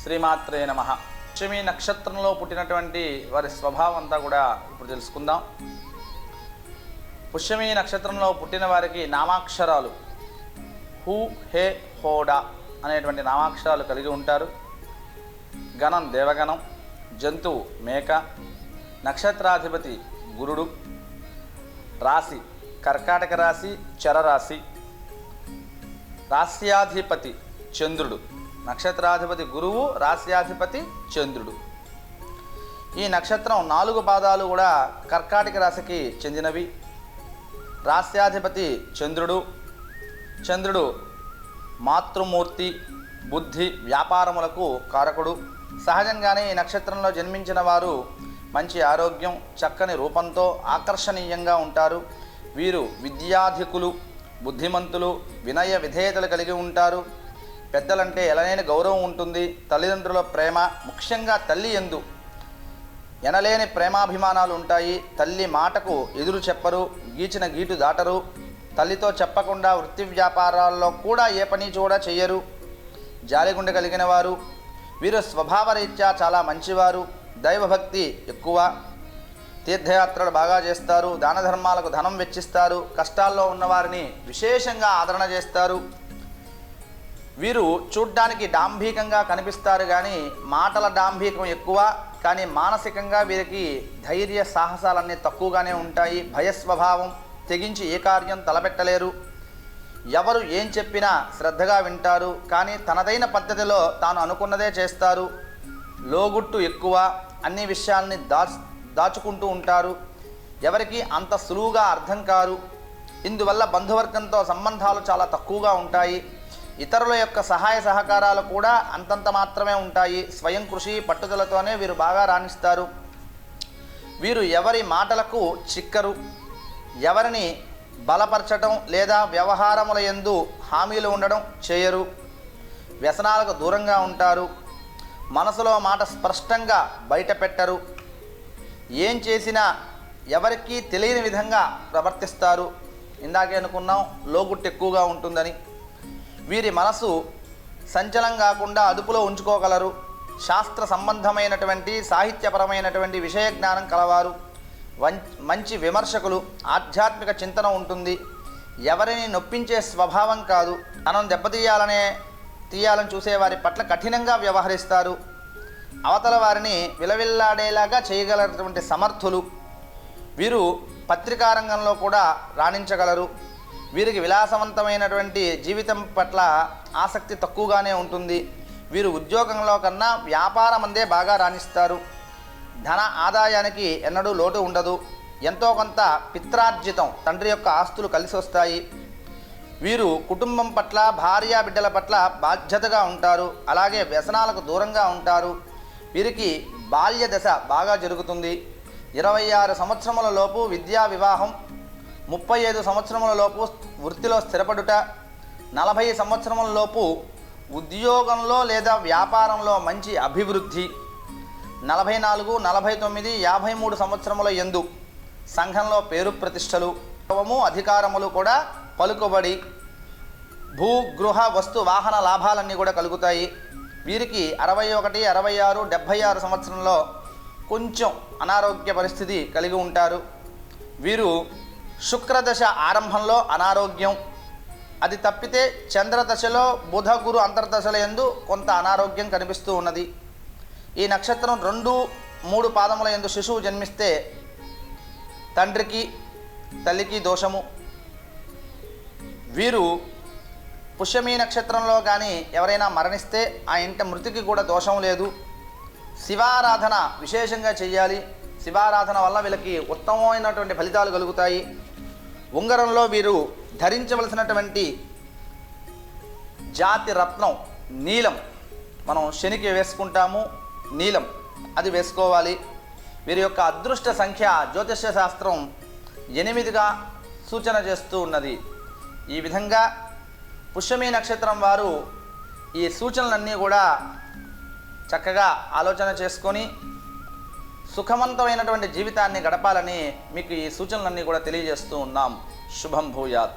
శ్రీమాత్రే నమః. పుష్యమి నక్షత్రంలో పుట్టినటువంటి వారి స్వభావం అంతా కూడా ఇప్పుడు తెలుసుకుందాం. పుష్యమి నక్షత్రంలో పుట్టిన వారికి నామాక్షరాలు హూ, హే, హోడా అనేటువంటి నామాక్షరాలు కలిగి ఉంటారు. గణం దేవగణం, జంతువు మేక, నక్షత్రాధిపతి గురుడు, రాశి కర్కాటక రాశి, చరరాశి, రాశ్యాధిపతి చంద్రుడు. నక్షత్రాధిపతి గురువు, రాశ్యాధిపతి చంద్రుడు. ఈ నక్షత్రం 4 పాదాలు కూడా కర్కాటక రాశికి చెందినవి. రాశ్యాధిపతి చంద్రుడు. చంద్రుడు మాతృమూర్తి, బుద్ధి, వ్యాపారములకు కారకుడు. సహజంగానే ఈ నక్షత్రంలో జన్మించిన వారు మంచి ఆరోగ్యం, చక్కని రూపంతో ఆకర్షణీయంగా ఉంటారు. వీరు విద్యాధికులు, బుద్ధిమంతులు, వినయ విధేయతలు కలిగి ఉంటారు. పెద్దలంటే ఎలలేని గౌరవం ఉంటుంది. తల్లిదండ్రుల ప్రేమ, ముఖ్యంగా తల్లి యందు ఎనలేని ప్రేమాభిమానాలు ఉంటాయి. తల్లి మాటకు ఎదురు చెప్పరు, గీచిన గీటు దాటరు. తల్లితో చెప్పకుండా వృత్తి వ్యాపారాల్లో కూడా ఏ పని కూడా చెయ్యరు. జాలిగుండె కలిగిన వారు. వీరు స్వభావరీత్యా చాలా మంచివారు. దైవభక్తి ఎక్కువ. తీర్థయాత్రలు బాగా చేస్తారు. దాన ధర్మాలకు ధనం వెచ్చిస్తారు. కష్టాల్లో ఉన్నవారిని విశేషంగా ఆదరణ చేస్తారు. వీరు చూడ్డానికి డాంభికంగా కనిపిస్తారు కానీ మాటల డాంభికం ఎక్కువ. కానీ మానసికంగా వీరికి ధైర్య సాహసాలన్నీ తక్కువగానే ఉంటాయి. భయస్వభావం, తెగించి ఏ కార్యం తలపెట్టలేరు. ఎవరు ఏం చెప్పినా శ్రద్ధగా వింటారు. కానీ తనదైన పద్ధతిలో తాను అనుకున్నదే చేస్తారు. లోగుట్టు ఎక్కువ. అన్ని విషయాల్ని దాచుకుంటూ ఉంటారు. ఎవరికి అంత సులువుగా అర్థం కారు. ఇందువల్ల బంధువర్గంతో సంబంధాలు చాలా తక్కువగా ఉంటాయి. ఇతరుల యొక్క సహాయ సహకారాలు కూడా అంతంత మాత్రమే ఉంటాయి. స్వయం కృషి, పట్టుదలతోనే వీరు బాగా రాణిస్తారు. వీరు ఎవరి మాటలకు చిక్కరు. ఎవరిని బలపరచడం లేదా వ్యవహారముల యందు హామీలు ఉండడం చేయరు. వ్యసనాలకు దూరంగా ఉంటారు. మనసులో మాట స్పష్టంగా బయట పెట్టరు. ఏం చేసినా ఎవరికీ తెలియని విధంగా ప్రవర్తిస్తారు. ఇందాకే అనుకున్నాం లోగుట్టు ఎక్కువగా ఉంటుందని. వీరి మనసు సంచలం కాకుండా అదుపులో ఉంచుకోగలరు. శాస్త్ర సంబంధమైనటువంటి, సాహిత్యపరమైనటువంటి విషయ జ్ఞానం కలవారు. మంచి విమర్శకులు. ఆధ్యాత్మిక చింతన ఉంటుంది. ఎవరిని నొప్పించే స్వభావం కాదు. తనను తీయాలని చూసేవారి పట్ల కఠినంగా వ్యవహరిస్తారు. అవతల వారిని విలవిల్లాడేలాగా చేయగలటువంటి సమర్థులు. వీరు పత్రికా రంగంలో కూడా రాణించగలరు. వీరికి విలాసవంతమైనటువంటి జీవితం పట్ల ఆసక్తి తక్కువగానే ఉంటుంది. వీరు ఉద్యోగంలో కన్నా వ్యాపారం అందే బాగా రాణిస్తారు. ధన ఆదాయానికి ఎన్నడూ లోటు ఉండదు. ఎంతో కొంత పిత్రార్జితం, తండ్రి యొక్క ఆస్తులు కలిసి వస్తాయి. వీరు కుటుంబం పట్ల, భార్య బిడ్డల పట్ల బాధ్యతగా ఉంటారు. అలాగే వ్యసనాలకు దూరంగా ఉంటారు. వీరికి బాల్య దశ బాగా జరుగుతుంది. 26 సంవత్సరముల లోపు విద్యా వివాహం, 35 సంవత్సరముల లోపు వృత్తిలో స్థిరపడుట, 40 సంవత్సరముల లోపు ఉద్యోగంలో లేదా వ్యాపారంలో మంచి అభివృద్ధి, 44, 49, 53 సంవత్సరముల యందు సంఘంలో పేరు ప్రతిష్టలు, అధికారములు కూడా పలుకుబడి, భూ గృహ వస్తు వాహన లాభాలన్నీ కూడా కలుగుతాయి. వీరికి 61, 66, 76 సంవత్సరంలో కొంచెం అనారోగ్య పరిస్థితి కలిగి ఉంటారు. వీరు శుక్రదశ ఆరంభంలో అనారోగ్యం, అది తప్పితే చంద్రదశలో బుధ గురు అంతర్దశల యందు కొంత అనారోగ్యం కనిపిస్తూ ఉన్నది. ఈ నక్షత్రం 2, 3 పాదముల యందు శిశువు జన్మిస్తే తండ్రికి తల్లికి దోషము. వీరు పుష్యమి నక్షత్రంలో కానీ ఎవరైనా మరణిస్తే ఆ ఇంట మృతికి కూడా దోషం లేదు. శివారాధన విశేషంగా చెయ్యాలి. శివారాధన వల్ల వీళ్ళకి ఉత్తమమైనటువంటి ఫలితాలు కలుగుతాయి. ఉంగరంలో వీరు ధరించవలసినటువంటి జాతి రత్నం నీలం, మనం శనికి వేసుకుంటాము నీలం, అది వేసుకోవాలి. వీరి యొక్క అదృష్ట సంఖ్య జ్యోతిష్య శాస్త్రం 8గా సూచన చేస్తూ ఉన్నది. ఈ విధంగా పుష్యమి నక్షత్రం వారు ఈ సూచనలన్నీ కూడా చక్కగా ఆలోచన చేసుకొని సుఖవంతమైనటువంటి జీవితాన్ని గడపాలని మీకు ఈ సూచనలన్నీ కూడా తెలియజేస్తూ ఉన్నాం. శుభం భూయాత్.